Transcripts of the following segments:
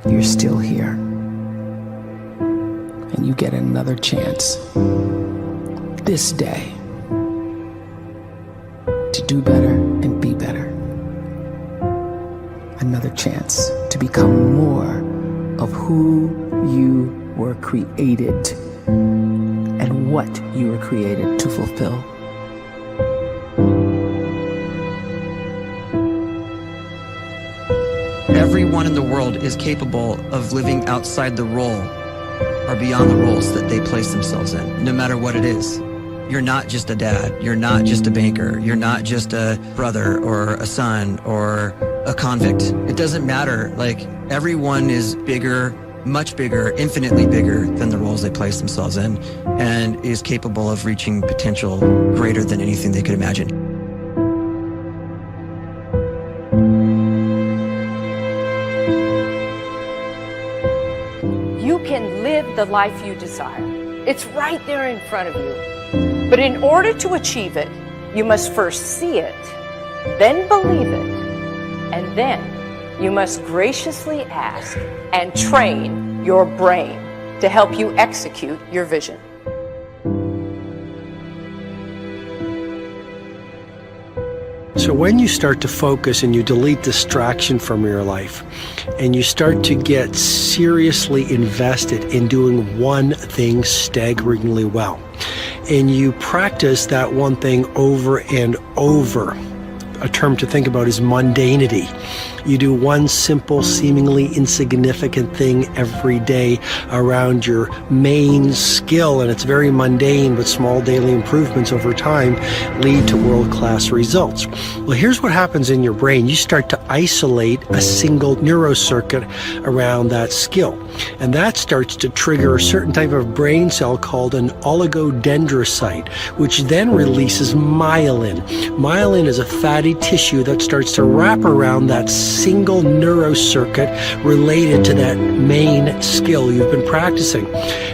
you're still here. And you get another chance this day to do better and be better. Another chance to become more of who you were created and what you were created to fulfill. Everyone in the world is capable of living outside the role or beyond the roles that they place themselves in, no matter what it is. You're not just a dad, you're not just a banker, you're not just a brother or a son or a convict. It doesn't matter. Like, everyone is bigger, much bigger, infinitely bigger than the roles they place themselves in, and is capable of reaching potential greater than anything they could imagine. You can live the life you desire. It's right there in front of you. But in order to achieve it, you must first see it, then believe it, and then you must graciously ask and train your brain to help you execute your vision. So when you start to focus and you delete distraction from your life, and you start to get seriously invested in doing one thing staggeringly well, and you practice that one thing over and over, a term to think about is mundanity. You do one simple, seemingly insignificant thing every day around your main skill, and it's very mundane, but small daily improvements over time lead to world-class results. Well, here's what happens in your brain. You start to isolate a single neurocircuit around that skill, and that starts to trigger a certain type of brain cell called an oligodendrocyte, which then releases myelin. Myelin is a fatty tissue that starts to wrap around that single neurocircuit related to that main skill you've been practicing.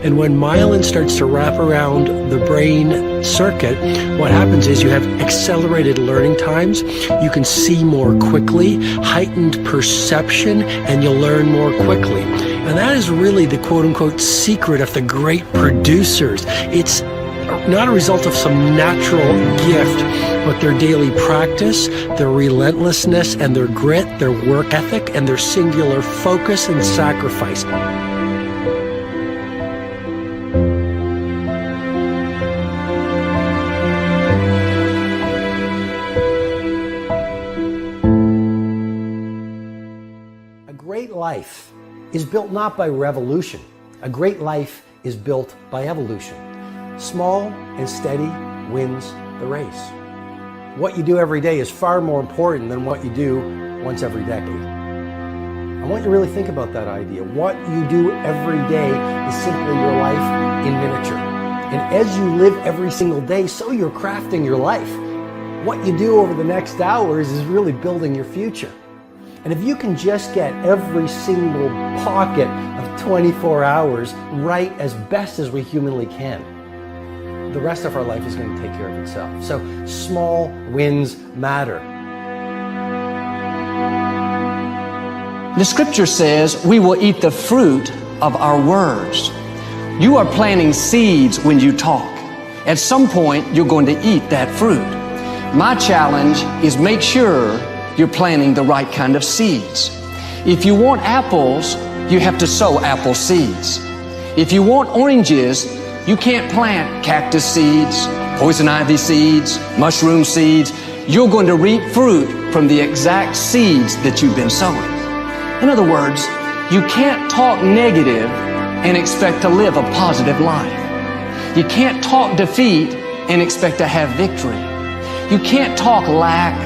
And when myelin starts to wrap around the brain circuit, what happens is you have accelerated learning times, you can see more quickly, heightened perception, and you'll learn more quickly. And that is really the quote-unquote secret of the great producers. It's not a result of some natural gift, but their daily practice, their relentlessness and their grit, their work ethic, and their singular focus and sacrifice. A great life is built not by revolution. A great life is built by evolution. Small and steady wins the race. What you do every day is far more important than what you do once every decade. I want you to really think about that idea. What you do every day is simply your life in miniature. And as you live every single day, so you're crafting your life. What you do over the next hours is really building your future. And if you can just get every single pocket of 24 hours right as best as we humanly can, the rest of our life is going to take care of itself. So small wins matter. The scripture says we will eat the fruit of our words. You are planting seeds when you talk. At some point, you're going to eat that fruit. My challenge is make sure you're planting the right kind of seeds. If you want apples, you have to sow apple seeds. If you want oranges, you can't plant cactus seeds, poison ivy seeds, mushroom seeds. You're going to reap fruit from the exact seeds that you've been sowing. In other words, you can't talk negative and expect to live a positive life. You can't talk defeat and expect to have victory. You can't talk lack,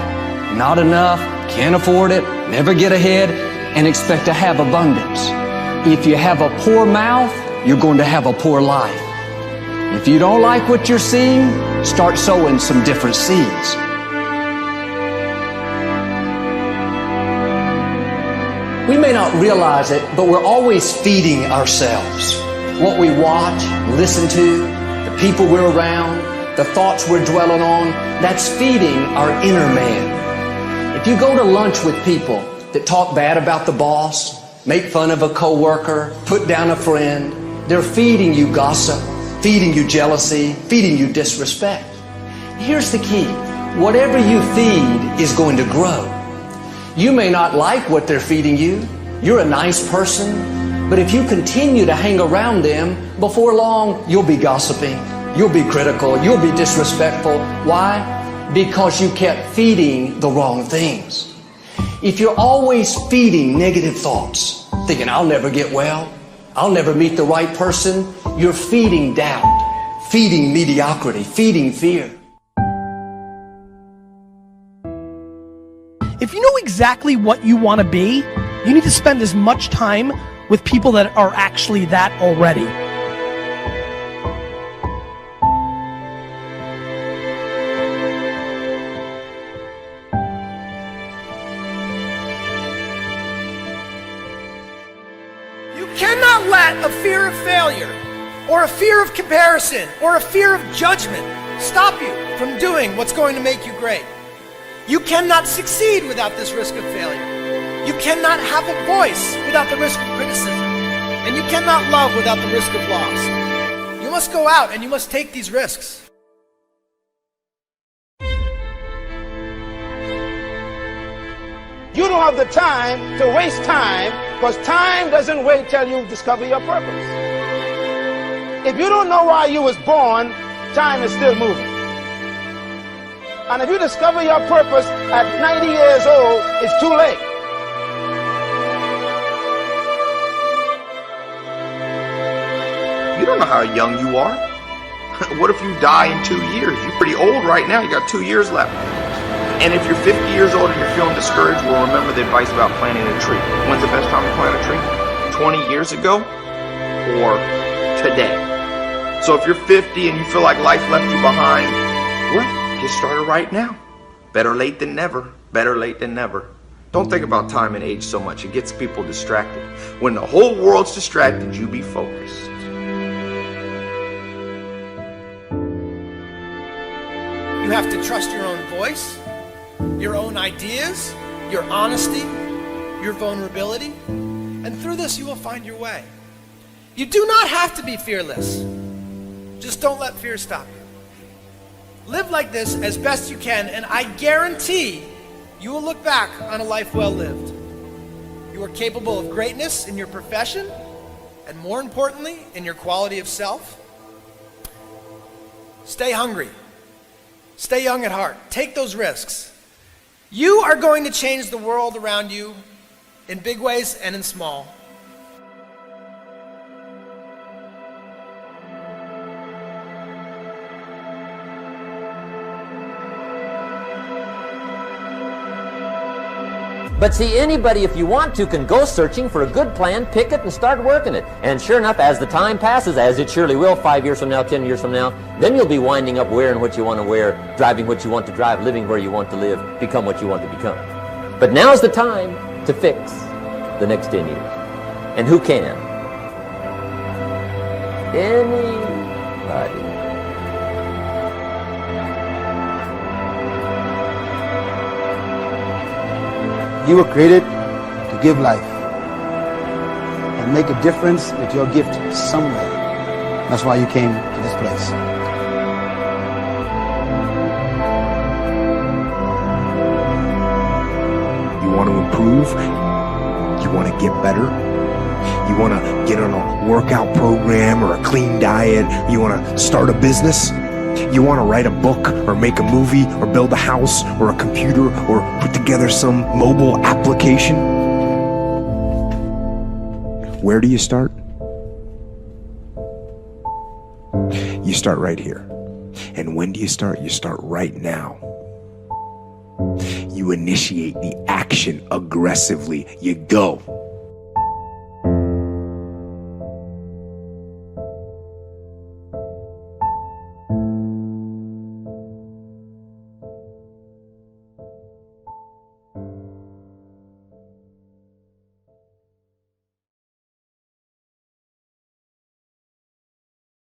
not enough, can't afford it, never get ahead, and expect to have abundance. If you have a poor mouth, you're going to have a poor life. If you don't like what you're seeing, start sowing some different seeds. We may not realize it, but we're always feeding ourselves. What we watch, listen to, the people we're around, the thoughts we're dwelling on, that's feeding our inner man. If you go to lunch with people that talk bad about the boss, make fun of a coworker, put down a friend. They're feeding you gossip, feeding you jealousy, feeding you disrespect. Here's the key. Whatever you feed is going to grow. You may not like what they're feeding you. You're a nice person. But if you continue to hang around them, before long, you'll be gossiping. You'll be critical. You'll be disrespectful. Why? Because you kept feeding the wrong things. If you're always feeding negative thoughts, thinking, I'll never get well, I'll never meet the right person, you're feeding doubt, feeding mediocrity, feeding fear. If you know exactly what you want to be, you need to spend as much time with people that are actually that already. You cannot let a fear of failure, or a fear of comparison, or a fear of judgment stop you from doing what's going to make you great. You cannot succeed without this risk of failure. You cannot have a voice without the risk of criticism. And you cannot love without the risk of loss. You must go out and you must take these risks. You don't have the time to waste time, because time doesn't wait till you discover your purpose. If you don't know why you was born, time is still moving. And if you discover your purpose at 90 years old, it's too late. You don't know how young you are. What if you die in 2 years? You're pretty old right now. You got 2 years left. And if you're 50 years old and you're feeling discouraged, well, remember the advice about planting a tree. When's the best time to plant a tree? 20 years ago or today? So if you're 50 and you feel like life left you behind, well, get started right now. Better late than never. Better late than never. Don't think about time and age so much. It gets people distracted. When the whole world's distracted, you be focused. You have to trust your own voice, your own ideas, your honesty, your vulnerability. And through this, you will find your way. You do not have to be fearless. Just don't let fear stop you. Live like this as best you can, and I guarantee you will look back on a life well lived. You are capable of greatness in your profession, and more importantly, in your quality of self. Stay hungry. Stay young at heart. Take those risks. You are going to change the world around you in big ways and in small. But see, anybody, if you want to, can go searching for a good plan, pick it, and start working it. And sure enough, as the time passes, as it surely will 5 years from now, 10 years from now, then you'll be winding up wearing what you want to wear, driving what you want to drive, living where you want to live, become what you want to become. But now's the time to fix the next 10 years. And who can? Anybody. You were created to give life and make a difference with your gift somewhere. That's why you came to this place. You want to improve? You want to get better? You want to get on a workout program or a clean diet? You want to start a business? You want to write a book or make a movie or build a house or a computer or put together some mobile application? Where do you start? You start right here. And when do you start? You start right now. You initiate the action aggressively. You go.